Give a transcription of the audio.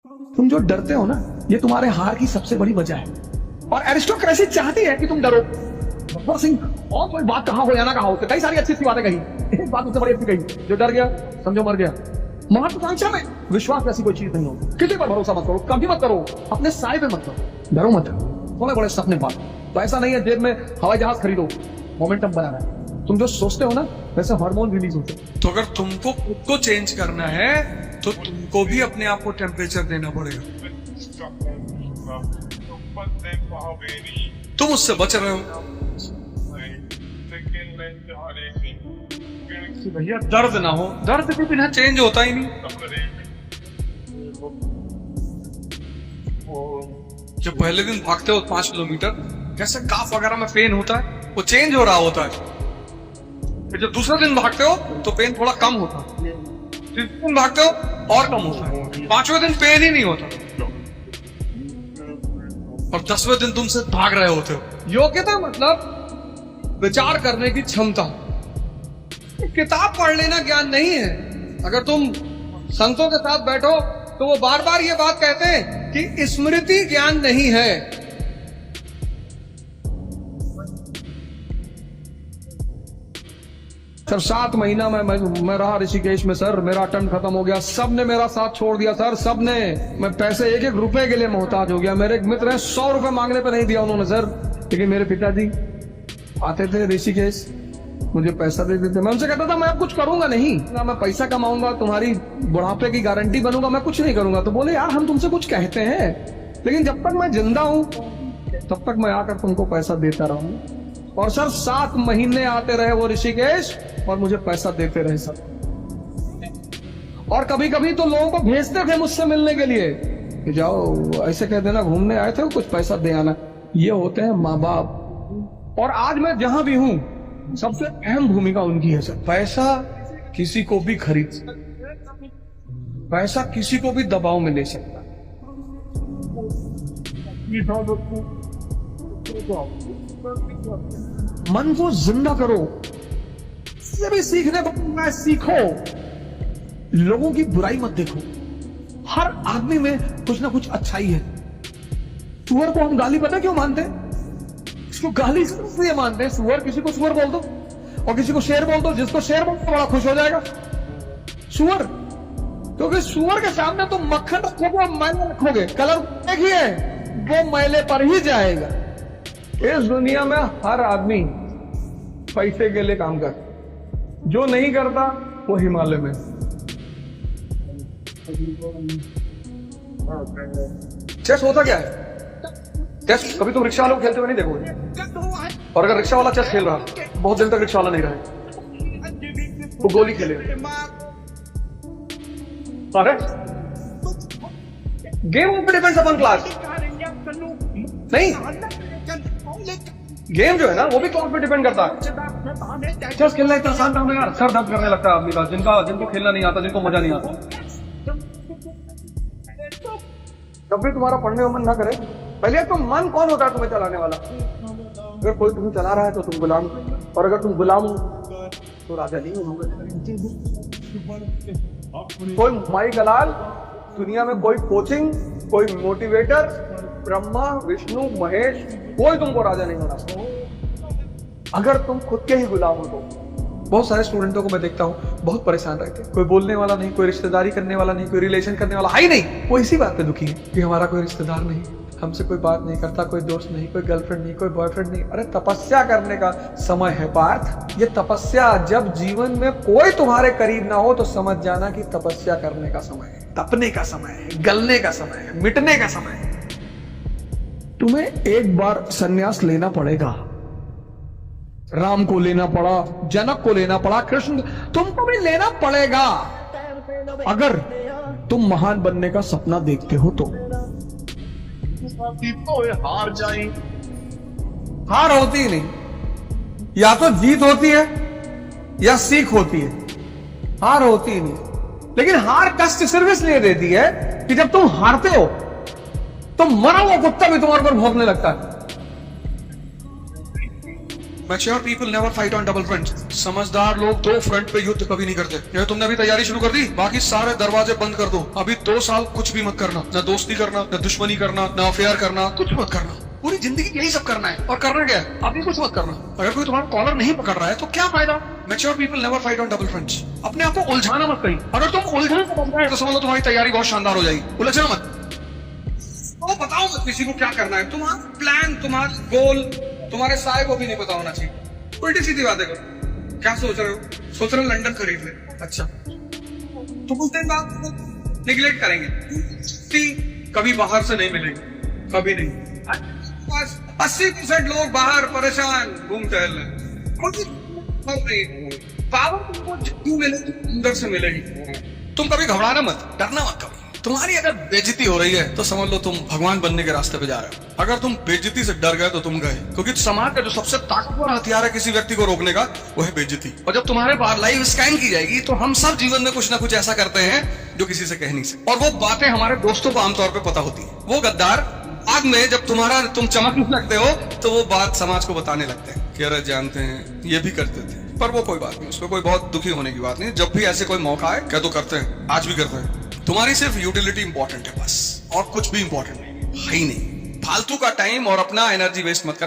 तुम जो डरते हो ना, ये तुम्हारे हार की सबसे बड़ी वजह है। और एरिस्टोक्रेसी चाहती है कि तुम डरो। गब्बर सिंह और कोई बात कहा हो या ना कहा हो, कई सारी अच्छी अच्छी बातें कही, एक बात उससे बड़ी अच्छी कही, जो डर गया समझो मर गया। महत्वाकांक्षा में विश्वास ऐसी कोई चीज नहीं होती। किसी पर भरोसा मत करो, कभी मत करो, अपने साय पे मत करो, डरो मत। बड़े बड़े सपने पालो। तो ऐसा नहीं है जेब में हवाई जहाज खरीदो, मोमेंटम बनाना है। तुम जो सोचते हो ना, वैसे हार्मोन रिलीज होते हैं। तो अगर तुमको खुद को चेंज करना है तो तुमको भी अपने आप को टेम्परेचर देना पड़ेगा। तुम उससे बच रहे हो कि भैया दर्द ना हो, दर्द के बिना चेंज होता ही नहीं। जब पहले दिन भागते हो 5 किलोमीटर, जैसे काफ वगैरह में पेन होता है, वो चेंज हो रहा होता है। फिर जब दूसरे दिन भागते हो तो पेन थोड़ा कम होता है, तीसरे दिन भागते हो और कम होता है, 5वें दिन पेन ही नहीं होता, और 10वें दिन तुमसे भाग रहे होते हो। योग्यता मतलब विचार करने की क्षमता। किताब पढ़ लेना ज्ञान नहीं है। अगर तुम संतों के साथ बैठो तो वो बार बार ये बात कहते हैं कि स्मृति ज्ञान नहीं है। सर 7 महीना मैं रहा ऋषिकेश में सर, मेरा टर्न खत्म हो गया, सबने मेरा साथ छोड़ दिया सर, सबने। मैं पैसे 1-1 रुपए के लिए मोहताज हो गया। मेरे एक मित्र हैं, 100 रुपए मांगने पे नहीं दिया उन्होंने सर। लेकिन मेरे पिताजी आते थे ऋषिकेश, मुझे पैसा दे देते। मैं उनसे कहता था मैं अब कुछ करूंगा नहीं ना, मैं पैसा कमाऊंगा, तुम्हारी बुढ़ापे की गारंटी बनूंगा, मैं कुछ नहीं करूंगा। तो बोले यार हम तुमसे कुछ कहते हैं, लेकिन जब तक मैं जिंदा हूं तब तक मैं आकर तुमको पैसा देता रहूंगा। और सर 7 महीने आते रहे वो ऋषिकेश और मुझे पैसा देते रहे सर। और कभी कभी तो लोगों को भेजते थे मुझसे मिलने के लिए कि जाओ ऐसे कह देना घूमने आए थे, कुछ पैसा दे आना। ये होते हैं माँ बाप। और आज मैं जहां भी हूं सबसे अहम भूमिका उनकी है सर। पैसा किसी को भी खरीद सकता, पैसा किसी को भी दबाव में ले सकता। मन को जिंदा करो, इससे भी सीखने को मैं सीखो। लोगों की बुराई मत देखो, हर आदमी में कुछ ना कुछ अच्छाई है। सुअर को हम गाली पता क्यों मानते हैं? इसको गाली इसलिए मानते हैं, सुअर, किसी को सुअर बोल दो और किसी को शेर बोल दो, जिसको शेर बोल दो बड़ा खुश हो जाएगा सुअर। क्योंकि सुअर के सामने तुम मक्खन रखोगे और मैले रखोगे, कलर एक ही है, वो मैले पर ही जाएगा। इस दुनिया में हर आदमी पैसे के लिए काम करता, जो नहीं करता वो हिमालय में। चेस होता क्या है? चेस कभी तुम रिक्शा वालों को खेलते हुए नहीं देखोगे। और अगर रिक्शा वाला चेस खेल रहा, बहुत दिन तक रिक्शा वाला नहीं रहे, वो गोली खेले। अरे गेम पे डिपेंड्स अपॉन क्लास। नहीं, गेम जो है ना वो भी क्लास पे डिपेंड करता है। चेस खेलना इतना आसान काम है यार, सर दर्द करने लगता है आदमी का, जिनको खेलना नहीं आता, जिनको मजा नहीं आता। जब भी तुम्हारा पढ़ने में मन ना करे, पहले तो मन कौन होता है तुम्हें चलाने वाला? अगर कोई तुम्हें चला रहा है तो तुम गुलाम, और अगर तुम गुलाम हो तो राजा नहीं होगा। कोई माई दलाल दुनिया में, कोई कोचिंग, कोई मोटिवेटर, ब्रह्मा विष्णु महेश, कोई तुमको राजा नहीं बना अगर तुम खुद के ही गुलाम हो तो। बहुत सारे स्टूडेंटों को मैं देखता हूँ बहुत परेशान रहते हैं, कोई बोलने वाला नहीं, कोई रिश्तेदारी करने वाला नहीं, कोई रिलेशन करने वाला है ही नहीं। वो इसी बात पे दुखी है कि हमारा कोई रिश्तेदार नहीं, हमसे कोई बात नहीं करता, कोई दोस्त नहीं, कोई गर्लफ्रेंड नहीं, कोई बॉयफ्रेंड नहीं। अरे तपस्या करने का समय है पार्थ। ये तपस्या, जब जीवन में कोई तुम्हारे करीब ना हो तो समझ जाना कि तपस्या करने का समय है, तपने का समय है, गलने का समय है, मिटने का समय है। तुम्हें एक बार संन्यास लेना पड़ेगा। राम को लेना पड़ा, जनक को लेना पड़ा, कृष्ण, तुमको भी लेना पड़ेगा अगर तुम महान बनने का सपना देखते हो तो। हार जाए, हार होती ही नहीं, या तो जीत होती है या सीख होती है, हार होती ही नहीं। लेकिन हार कष्ट सिर्फ इसलिए देती है कि जब तुम हारते हो तो मरा हुआ कुत्ता भी तुम्हारे पर भौंकने लगता है। Mature people never fight on double front. समझदार लोग दो फ्रंट पे युद्ध कभी नहीं करते। ये तुमने अभी तैयारी शुरू कर दी, बाकी सारे दरवाजे बंद कर दो। अभी 2 साल कुछ भी मत करना, न दोस्ती करना, न दुश्मनी करना, न अफेयर करना, कुछ मत करना। पूरी जिंदगी यही सब करना है। और करना क्या है? अभी कुछ मत करना। अगर कोई तुम्हारा कॉलर नहीं पकड़ रहा है तो क्या फायदा? Mature people never fight on double fronts. अपने आप को उलझाना मत कहीं। अगर तुम उलझने को बन गए तो समझ लो तुम्हारी तैयारी बहुत शानदार हो जाएगी। उलझना मत। तो बताओ मत किसी को क्या करना है। तुम्हारा प्लान, तुम्हारा गोल तुम्हारे साय को भी नहीं पता होना चाहिए। उल्टी सीधी बातें करो। क्या सोच रहे हो? सोच रहे हो लंदन खरीद ले। अच्छा, तो कुछ दिन बाद निगलेक्ट करेंगे। कभी बाहर से नहीं मिलेंगे, कभी नहीं। 80% लोग बाहर परेशान घूम टहल रहे। पावर तुमको जितनी मिलेगी अंदर से मिलेगी। तुम कभी घबराना मत, डरना मत कभी। तुम्हारी अगर बेइज्जती हो रही है तो समझ लो तुम भगवान बनने के रास्ते पे जा रहे हो। अगर तुम बेइज्जती से डर गए तो तुम गए, क्योंकि समाज का जो सबसे ताकतवर हथियार है किसी व्यक्ति को रोकने का, वो है बेइज्जती। और जब तुम्हारे बाहर लाइव स्कैन की जाएगी तो हम सब जीवन में कुछ ना कुछ ऐसा करते हैं जो किसी से कह नहीं सकते। और वो बातें हमारे दोस्तों को आमतौर पर पता होती है। वो गद्दार बाद में जब तुम चमकने लगते हो तो वो बात समाज को बताने लगते हैं कि अरे जानते हैं ये भी करते थे। पर वो कोई बात नहीं, उसमें कोई बहुत दुखी होने की बात नहीं। जब भी ऐसे कोई मौका आए क्या तो करते हैं, आज भी करते हैं। तुम्हारी सिर्फ यूटिलिटी इंपॉर्टेंट है बस, और कुछ भी इंपॉर्टेंट नहीं है ही नहीं। फालतू का टाइम और अपना एनर्जी वेस्ट मत करना।